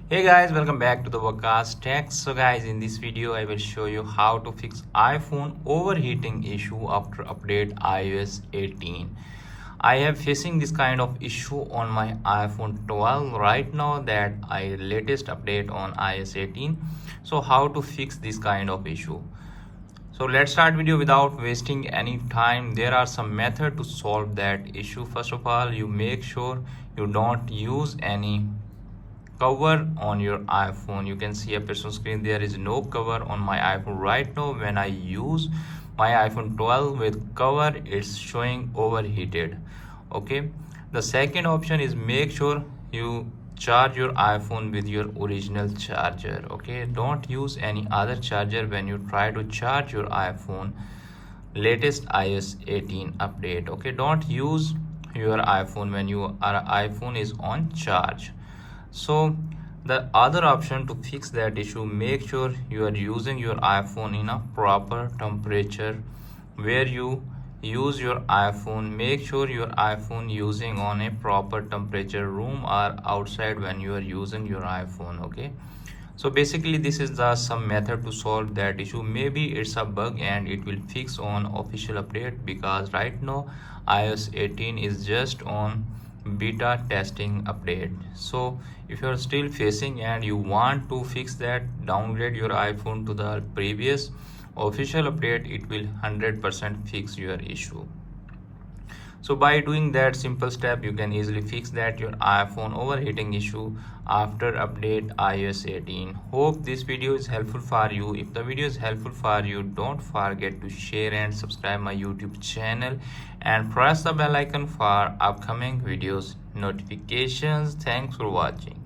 Hey guys, welcome back to the Workcast Tech. So guys, in this video I will show you how to fix iPhone overheating issue after update iOS 18. I am facing this kind of issue on my iPhone 12 right now that I latest update on iOS 18. So how to fix this kind of issue? So let's start video without wasting any time. There are some method to solve that issue. First of all, you make sure you don't use any cover on your iPhone. You can see up here on screen there is no cover on my iPhone right now. When I use my iPhone 12 with cover, it's showing overheated. Okay, the second option is make sure you charge your iPhone with your original charger. Okay, don't use any other charger when you try to charge your iPhone latest iOS 18 update. Okay, don't use your iPhone when your iPhone is on charge. So the other option to fix that issue, make sure you are using your iPhone in a proper temperature. Where you use your iPhone, make sure your iPhone using on a proper temperature, room or outside when you are using your iPhone. Okay, so basically this is the some method to solve that issue. Maybe it's a bug and it will fix on official update, because right now iOS 18 is just on beta testing update. So if you're still facing and you want to fix that, downgrade your iPhone to the previous official update. It will 100% fix your issue. So by doing that simple step, you can easily fix that your iPhone overheating issue after update iOS 18. Hope this video is helpful for you. If the video is helpful for you, don't forget to share and subscribe my YouTube channel and press the bell icon for upcoming videos notifications. Thanks for watching.